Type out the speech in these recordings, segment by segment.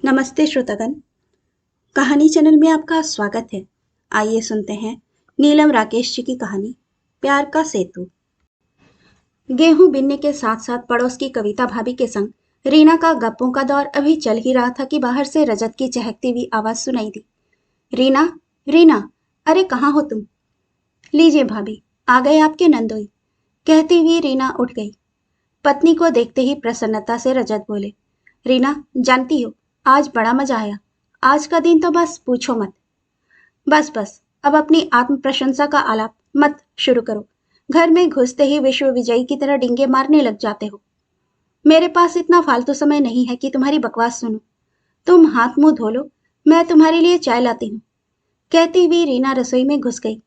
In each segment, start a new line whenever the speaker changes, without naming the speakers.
नमस्ते श्रोतागण। कहानी चैनल में आपका स्वागत है। आइए सुनते हैं नीलम राकेश जी की कहानी प्यार का सेतु। गेहूं बिनने के साथ साथ पड़ोस की कविता भाभी के संग रीना का गप्पों का दौर अभी चल ही रहा था कि बाहर से रजत की चहकती हुई आवाज सुनाई दी। रीना, रीना, अरे कहाँ हो तुम? लीजिए भाभी, आ गए आपके नंदोई, कहती हुई रीना उठ गई। पत्नी को देखते ही प्रसन्नता से रजत बोले, रीना जानती हो, आज बड़ा मजा आया। आज का दिन तो बस पूछो मत। बस बस, अब अपनी आत्म प्रशंसा का आलाप मत शुरू करो। घर में घुसते ही विश्व विजयी की तरह डिंगे मारने लग जाते हो। मेरे पास इतना फालतू समय नहीं है कि तुम्हारी बकवास सुनूं। तुम हाथ मुंह धो लो, मैं तुम्हारे लिए चाय लाती हूँ, कहती हुई रीना रसोई में घुस गई।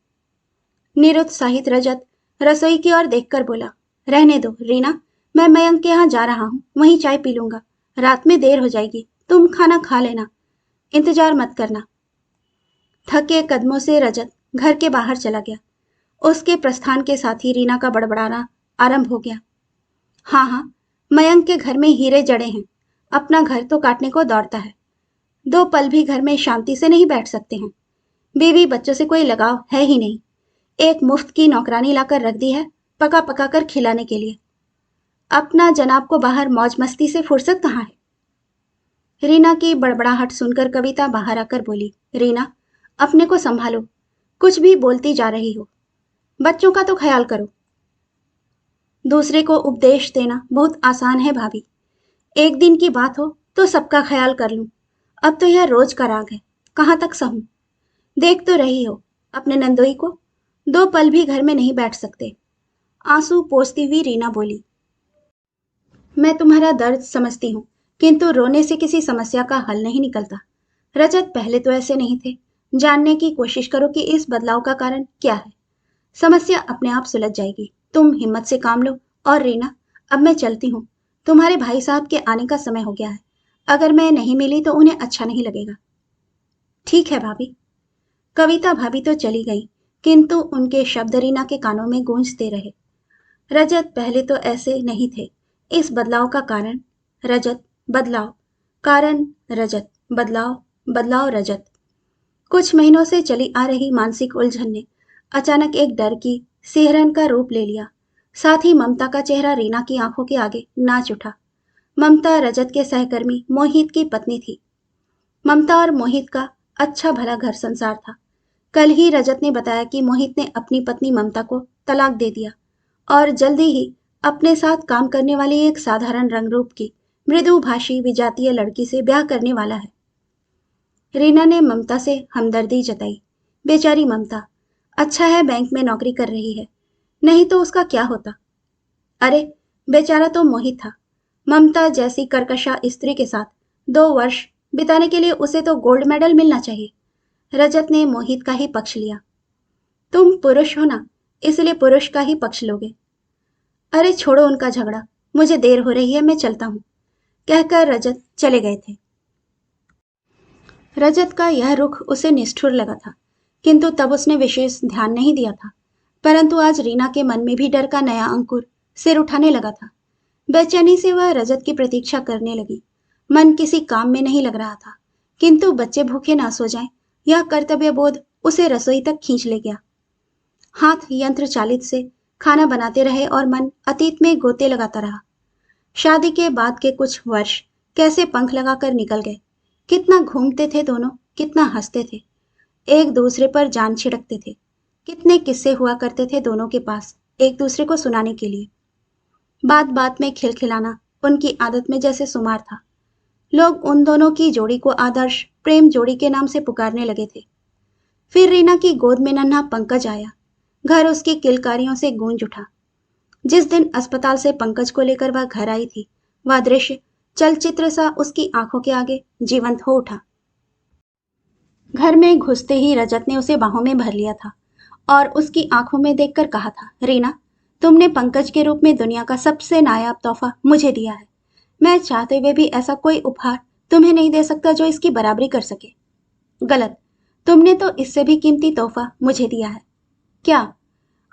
निरुत्साहित रजत रसोई की ओर देखकर बोला, रहने दो रीना, मैं मयंक के यहाँ जा रहा हूँ, वहीं चाय पी लूंगा। रात में देर हो जाएगी, तुम खाना खा लेना, इंतजार मत करना। थके कदमों से रजत घर के बाहर चला गया। उसके प्रस्थान के साथ ही रीना का बड़बड़ाना आरंभ हो गया। हाँ हाँ, मयंक के घर में हीरे जड़े हैं, अपना घर तो काटने को दौड़ता है। 2 पल भी घर में शांति से नहीं बैठ सकते हैं। बीवी बच्चों से कोई लगाव है ही नहीं। एक मुफ्त की नौकरानी लाकर रख दी है, पका पका कर खिलाने के लिए। अपना जनाब को बाहर मौज मस्ती से फुर्सत कहाँ है? रीना की बड़बड़ाहट सुनकर कविता बाहर आकर बोली, रीना, अपने को संभालो, कुछ भी बोलती जा रही हो। बच्चों का तो ख्याल करो। दूसरे को उपदेश देना बहुत आसान है भाभी। एक दिन की बात हो तो सबका ख्याल कर लूं। अब तो यह रोज का राग है, कहाँ तक सहूं? देख तो रही हो अपने नंदोई को, 2 पल भी घर में नहीं बैठ सकते। आंसू पोंछती हुई रीना बोली, मैं तुम्हारा दर्द समझती हूँ, किंतु रोने से किसी समस्या का हल नहीं निकलता। रजत पहले तो ऐसे नहीं थे। जानने की कोशिश करो कि इस बदलाव का कारण क्या है। समस्या अपने आप सुलझ जाएगी। तुम हिम्मत से काम लो। और रीना, अब मैं चलती हूँ। तुम्हारे भाई साहब के आने का समय हो गया है। अगर मैं नहीं मिली तो उन्हें अच्छा नहीं लगेगा। ठीक है भाभी। कविता भाभी तो चली गई, किंतु उनके शब्द रीना के कानों में गूंजते रहे। रजत पहले तो ऐसे नहीं थे। इस बदलाव का कारण रजत, बदलाव, कारण रजत, बदलाव, बदलाव रजत। कुछ महीनों से चली आ रही मानसिक उलझन ने अचानक एक डर की सिहरन का रूप ले लिया। साथ ही ममता का चेहरा रीना की आंखों के आगे नाच उठा। ममता रजत के सहकर्मी मोहित की पत्नी थी। ममता और मोहित का अच्छा भला घर संसार था। कल ही रजत ने बताया कि मोहित ने अपनी पत्नी ममता को तलाक दे दिया और जल्दी ही अपने साथ काम करने वाली एक साधारण रंगरूप की मृदुभाषी विजातीय लड़की से ब्याह करने वाला है। रीना ने ममता से हमदर्दी जताई। बेचारी ममता, अच्छा है बैंक में नौकरी कर रही है, नहीं तो उसका क्या होता। अरे बेचारा तो मोहित था। ममता जैसी कर्कशा स्त्री के साथ 2 वर्ष बिताने के लिए उसे तो गोल्ड मेडल मिलना चाहिए। रजत ने मोहित का ही पक्ष लिया। तुम पुरुष हो ना, इसलिए पुरुष का ही पक्ष लोगे। अरे छोड़ो उनका झगड़ा, मुझे देर हो रही है, मैं चलता हूँ, कहकर रजत चले गए थे। रजत का यह रुख उसे निष्ठुर लगा था, किंतु तब उसने विशेष ध्यान नहीं दिया था। परंतु आज रीना के मन में भी डर का नया अंकुर सिर उठाने लगा था। बेचैनी से वह रजत की प्रतीक्षा करने लगी। मन किसी काम में नहीं लग रहा था, किंतु बच्चे भूखे ना सो जाएं, यह कर्तव्य बोध उसे रसोई तक खींच ले गया। हाथ यंत्र चालित से खाना बनाते रहे और मन अतीत में गोते लगाता रहा। शादी के बाद के कुछ वर्ष कैसे पंख लगाकर निकल गए। कितना घूमते थे दोनों, कितना हंसते थे, एक दूसरे पर जान छिड़कते थे। कितने किस्से हुआ करते थे दोनों के पास एक दूसरे को सुनाने के लिए। बात बात में खिलखिलाना उनकी आदत में जैसे शुमार था। लोग उन दोनों की जोड़ी को आदर्श प्रेम जोड़ी के नाम से पुकारने लगे थे। फिर रीना की गोद में नन्हा पंकज आया। घर उसकी किलकारियों से गूंज उठा। जिस दिन अस्पताल से पंकज को लेकर वह घर आई थी, वह दृश्य चलचित्र सा उसकी आंखों के आगे जीवंत हो उठा। घर में घुसते ही रजत ने उसे बाहों में भर लिया था और उसकी आंखों में देखकर कहा था, रीना, तुमने पंकज के रूप में दुनिया का सबसे नायाब तोहफा मुझे दिया है। मैं चाहते हुए भी ऐसा कोई उपहार तुम्हें नहीं दे सकता जो इसकी बराबरी कर सके। गलत, तुमने तो इससे भी कीमती तोहफा मुझे दिया है। क्या?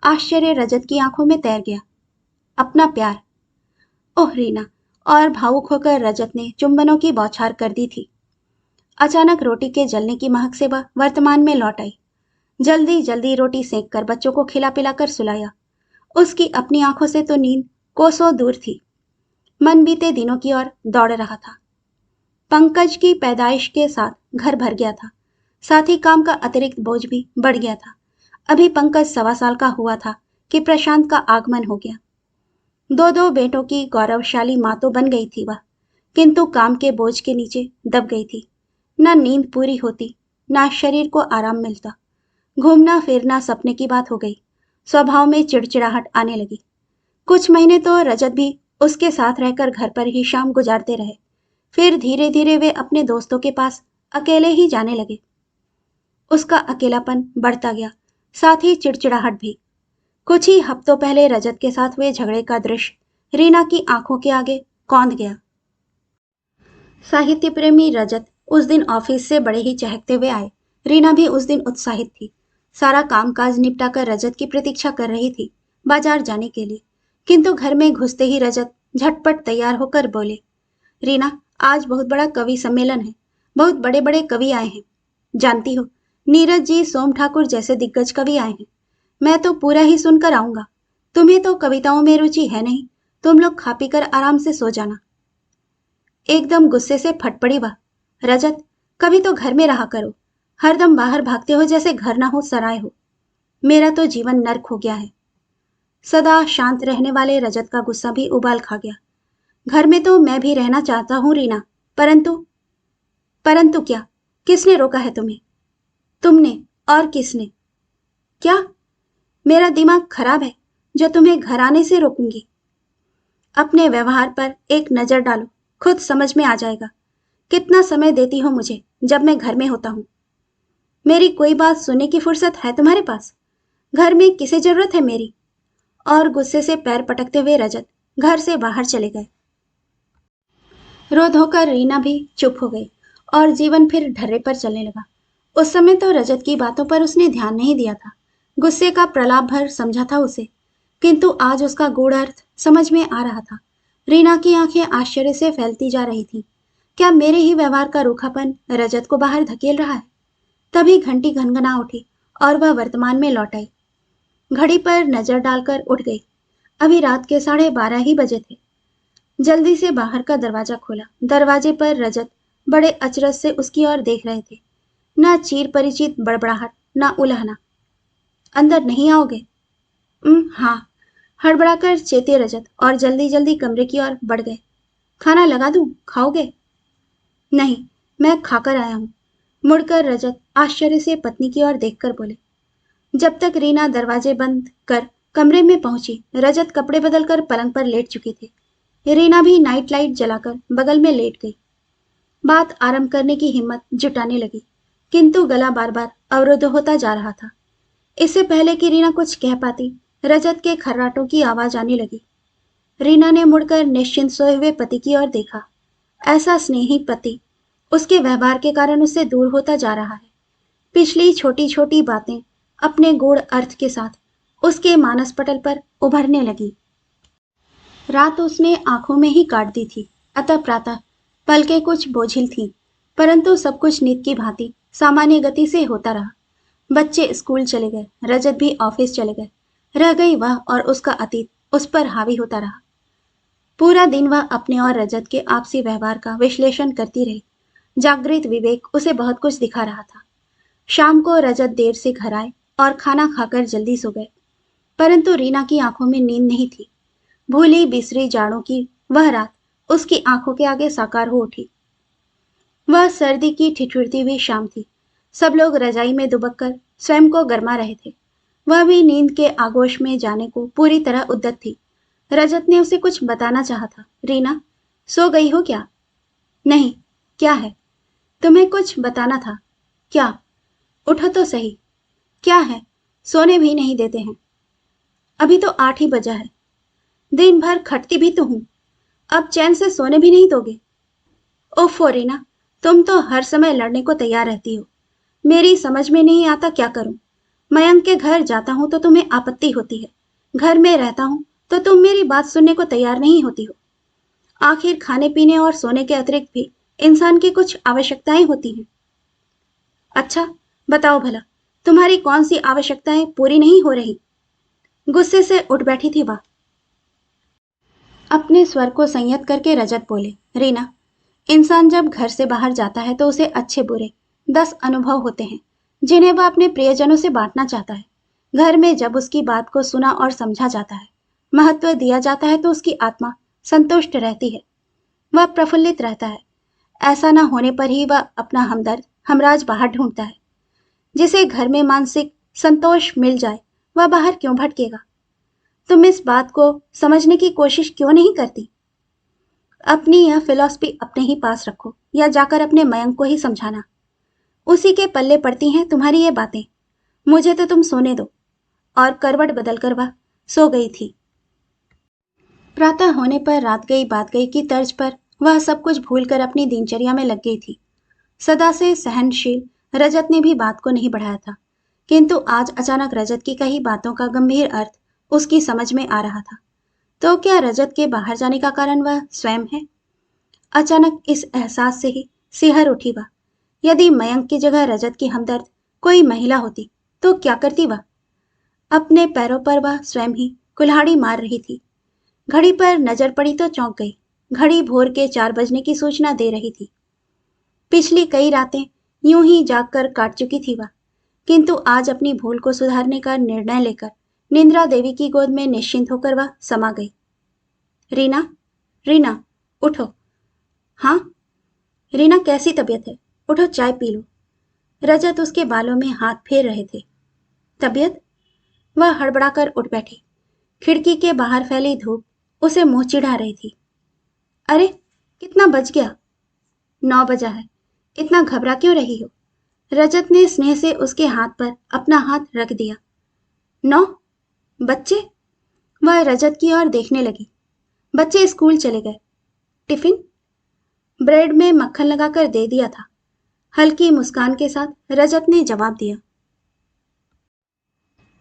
आश्चर्य रजत की आंखों में तैर गया। अपना प्यार। ओह रीना, और भावुक होकर रजत ने चुंबनों की बौछार कर दी थी। अचानक रोटी के जलने की महक से वह वर्तमान में लौट आई। जल्दी जल्दी रोटी सेक कर बच्चों को खिला पिलाकर सुलाया। उसकी अपनी आंखों से तो नींद कोसों दूर थी। मन बीते दिनों की ओर दौड़ रहा था। पंकज की पैदाइश के साथ घर भर गया था, साथ ही काम का अतिरिक्त बोझ भी बढ़ गया था। अभी पंकज 1.25 साल का हुआ था कि प्रशांत का आगमन हो गया। दो दो बेटों की गौरवशाली मां तो बन गई थी वह, किंतु काम के बोझ के नीचे दब गई थी। न नींद पूरी होती, न शरीर को आराम मिलता। घूमना फिरना सपने की बात हो गई। स्वभाव में चिड़चिड़ाहट आने लगी। कुछ महीने तो रजत भी उसके साथ रहकर घर पर ही शाम गुजारते रहे। फिर धीरे धीरे वे अपने दोस्तों के पास अकेले ही जाने लगे। उसका अकेलापन बढ़ता गया, साथ ही चिड़चिड़ाहट भी। कुछ ही हफ्तों पहले रजत के साथ हुए झगड़े का दृश्य रीना की आंखों के आगे कौंध गया। साहित्य प्रेमी रजत उस दिन ऑफिस से बड़े ही चहकते हुए आए। रीना भी उस दिन उत्साहित थी। सारा कामकाज निपटाकर रजत की प्रतीक्षा कर रही थी बाजार जाने के लिए। किंतु घर में घुसते ही रजत झटपट तैयार होकर बोले, रीना, आज बहुत बड़ा कवि सम्मेलन है। बहुत बड़े बड़े कवि आए हैं। जानती हो, नीरज जी, सोम ठाकुर जैसे दिग्गज कवि आए हैं। मैं तो पूरा ही सुनकर आऊंगा। तुम्हें तो कविताओं में रुचि है नहीं। तुम लोग खा पी कर आराम से सो जाना। एकदम गुस्से से फट पड़ी वह। रजत, कभी तो घर में रहा करो। हरदम बाहर भागते हो जैसे घर ना हो सराय हो। मेरा तो जीवन नर्क हो गया है। सदा शांत रहने वाले रजत का गुस्सा भी उबाल खा गया। घर में तो मैं भी रहना चाहता हूं रीना, परंतु परंतु क्या? किसने रोका है तुम्हें? तुमने। और किसने? क्या? मेरा दिमाग खराब है जो तुम्हें घर आने से रोकूंगी? अपने व्यवहार पर एक नजर डालो, खुद समझ में आ जाएगा। कितना समय देती हो मुझे जब मैं घर में होता हूं? मेरी कोई बात सुनने की फुर्सत है तुम्हारे पास? घर में किसे जरूरत है मेरी? और गुस्से से पैर पटकते हुए रजत घर से बाहर चले गए। रो धोकर रीना भी चुप हो गई और जीवन फिर ढर्रे पर चलने लगा। उस समय तो रजत की बातों पर उसने ध्यान नहीं दिया था। गुस्से का प्रलाप भर समझा था उसे, किंतु आज उसका गूढ़ अर्थ समझ में आ रहा था। रीना की आंखें आश्चर्य से फैलती जा रही थीं। क्या मेरे ही व्यवहार का रूखापन रजत को बाहर धकेल रहा है? तभी घंटी घनघना उठी और वह वर्तमान में लौट आई। घड़ी पर नजर डालकर उठ गई। अभी रात के 12:30 ही बजे थे। जल्दी से बाहर का दरवाजा खोला। दरवाजे पर रजत बड़े अचरज से उसकी ओर देख रहे थे। न चीर परिचित बड़बड़ाहट, न उलहना। अंदर नहीं आओगे? हाँ, हड़बड़ाकर चेते रजत और जल्दी जल्दी कमरे की ओर बढ़ गए। खाना लगा दूं, खाओगे? नहीं, मैं खाकर आया हूं। मुड़कर रजत आश्चर्य से पत्नी की ओर देखकर बोले। जब तक रीना दरवाजे बंद कर कमरे में पहुंची, रजत कपड़े बदलकर पलंग पर लेट चुकी थी। रीना भी नाइट लाइट जलाकर बगल में लेट गई। बात आरंभ करने की हिम्मत जुटाने लगी, किंतु गला बार बार अवरुद्ध होता जा रहा था। इससे पहले कि रीना कुछ कह पाती, रजत के खर्राटों की आवाज आने लगी। रीना ने मुड़कर निश्चिंत सोए हुए पति की ओर देखा। ऐसा स्नेही पति उसके व्यवहार के कारण उससे दूर होता जा रहा है। पिछली छोटी छोटी बातें अपने गूढ़ अर्थ के साथ उसके मानस पटल पर उभरने लगी। रात उसने आंखों में ही काट दी थी, अतः प्रातः पलकें कुछ बोझिल थीं, परंतु सब कुछ नित की भांति सामान्य गति से होता रहा। बच्चे स्कूल चले गए, रजत भी ऑफिस चले गए। रह गई वह और उसका अतीत उस पर हावी होता रहा। पूरा दिन वह अपने और रजत के आपसी व्यवहार का विश्लेषण करती रही। जागृत विवेक उसे बहुत कुछ दिखा रहा था। शाम को रजत देर से घर आए और खाना खाकर जल्दी सो गए, परंतु रीना की आंखों में नींद नहीं थी। भूली बिसरी जाड़ों की वह रात उसकी आंखों के आगे साकार हो उठी। वह सर्दी की ठिठुरती हुई शाम थी। सब लोग रजाई में दुबककर स्वयं को गरमा रहे थे। वह भी नींद के आगोश में जाने को पूरी तरह उद्यत थी। रजत ने उसे कुछ बताना चाहा था। रीना, सो गई हो क्या? नहीं। क्या है? तुम्हें कुछ बताना था। क्या? उठो तो सही। क्या है? सोने भी नहीं देते हैं। अभी तो 8 ही बजा है। दिन भर खटती भी तो हूं, अब चैन से सोने भी नहीं दोगे? ओफो रीना, तुम तो हर समय लड़ने को तैयार रहती हो। मेरी समझ में नहीं आता क्या करूं। मयंक के घर जाता हूं तो तुम्हें आपत्ति होती है, घर में रहता हूं तो तुम मेरी बात सुनने को तैयार नहीं होती हो। आखिर खाने पीने और सोने के अतिरिक्त भी इंसान की कुछ आवश्यकताएं होती हैं। अच्छा, बताओ भला, तुम्हारी कौन सी आवश्यकताएं पूरी नहीं हो रही? गुस्से से उठ बैठी थी वह। अपने स्वर को संयत करके रजत बोले, रीना, इंसान जब घर से बाहर जाता है तो उसे अच्छे बुरे 10 अनुभव होते हैं जिन्हें वह अपने प्रियजनों से बांटना चाहता है। घर में जब उसकी बात को सुना और समझा जाता है, महत्व दिया जाता है तो उसकी आत्मा संतुष्ट रहती है, वह प्रफुल्लित रहता है। ऐसा न होने पर ही वह अपना हमदर्द हमराज बाहर ढूंढता है। जिसे घर में मानसिक संतोष मिल जाए वह बाहर क्यों भटकेगा? तुम इस बात को समझने की कोशिश क्यों नहीं करती? अपनी यह फिलॉसफी अपने ही पास रखो या जाकर अपने मयंक को ही समझाना। उसी के पल्ले पड़ती हैं तुम्हारी ये बातें। मुझे तो तुम सोने दो। और करवट बदलकर वह सो गई थी। प्रातः होने पर रात गई बात गई की तर्ज पर वह सब कुछ भूलकर अपनी दिनचर्या में लग गई थी। सदा से सहनशील रजत ने भी बात को नहीं बढ़ाया था, किंतु आज अचानक रजत की कही बातों का गंभीर अर्थ उसकी समझ में आ रहा था। तो क्या रजत के बाहर जाने का कारण वह स्वयं है? अचानक इस एहसास से ही सिहर उठी वह। यदि मयंक की जगह रजत की हमदर्द कोई महिला होती तो क्या करती वह? अपने पैरों पर वह स्वयं ही कुल्हाड़ी मार रही थी। घड़ी पर नजर पड़ी तो चौंक गई। घड़ी भोर के 4 बजने की सूचना दे रही थी। पिछली कई रातें यूं ही जागकर काट चुकी थी वह, किंतु आज अपनी भूल को सुधारने का निर्णय लेकर निंद्रा देवी की गोद में निश्चिंत होकर वह समा गई। रीना, रीना, उठो। हाँ, रीना, कैसी तबीयत है? उठो, चाय पी लो। रजत उसके बालों में हाथ फेर रहे थे। तबीयत? वह हड़बड़ाकर उठ बैठी। खिड़की के बाहर फैली धूप उसे मुंह चिढ़ा रही थी। अरे, कितना बज गया? 9 बजा है। इतना घबरा क्यों रही हो? रजत ने स्नेह से उसके हाथ पर अपना हाथ रख दिया। 9? बच्चे? वह रजत की ओर देखने लगी। बच्चे स्कूल चले गए। टिफिन? ब्रेड में मक्खन लगाकर दे दिया था। हल्की मुस्कान के साथ रजत ने जवाब दिया।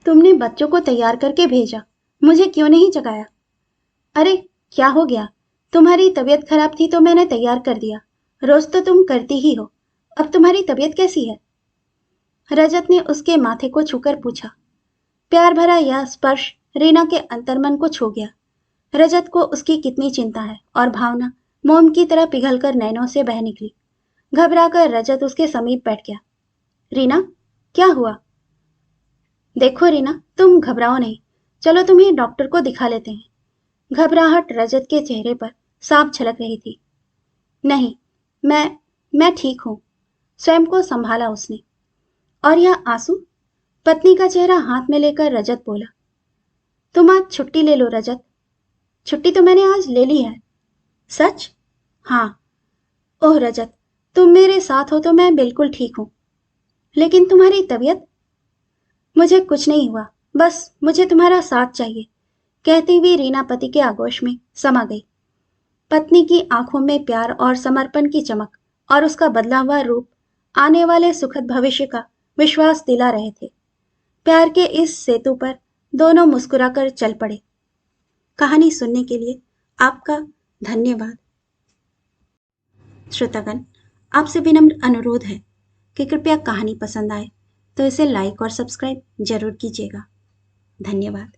तुमने बच्चों को तैयार करके भेजा, मुझे क्यों नहीं जगाया? अरे, क्या हो गया? तुम्हारी तबीयत खराब थी तो मैंने तैयार कर दिया। रोज तो तुम करती ही हो। अब तुम्हारी तबीयत कैसी है? रजत ने उसके माथे को छूकर पूछा। प्यार भरा यह स्पर्श रीना के अंतर्मन को छू गया। रजत को उसकी कितनी चिंता है और भावना मोम की तरह पिघलकर नैनों से बह निकली। घबराकर रजत उसके समीप बैठ गया। रीना, क्या हुआ? देखो रीना, तुम घबराओ नहीं। चलो तुम्हें डॉक्टर को दिखा लेते हैं। घबराहट रजत के चेहरे पर साफ झलक रही थी। नहीं, मैं ठीक हूं। स्वयं को संभाला उसने। और यह आंसू? पत्नी का चेहरा हाथ में लेकर रजत बोला। तुम आज छुट्टी ले लो रजत। छुट्टी तो मैंने आज ले ली है। सच? हाँ। ओह रजत, तुम मेरे साथ हो तो मैं बिल्कुल ठीक हूं। लेकिन तुम्हारी तबीयत? मुझे कुछ नहीं हुआ, बस मुझे तुम्हारा साथ चाहिए, कहती हुई रीना पति के आगोश में समा गई। पत्नी की आंखों में प्यार और समर्पण की चमक और उसका बदला हुआ रूप आने वाले सुखद भविष्य का विश्वास दिला रहे थे। प्यार के इस सेतु पर दोनों मुस्कुराकर चल पड़े। कहानी सुनने के लिए आपका धन्यवाद। श्रोतागण, आपसे विनम्र अनुरोध है कि कृपया कहानी पसंद आए तो इसे लाइक और सब्सक्राइब जरूर कीजिएगा। धन्यवाद।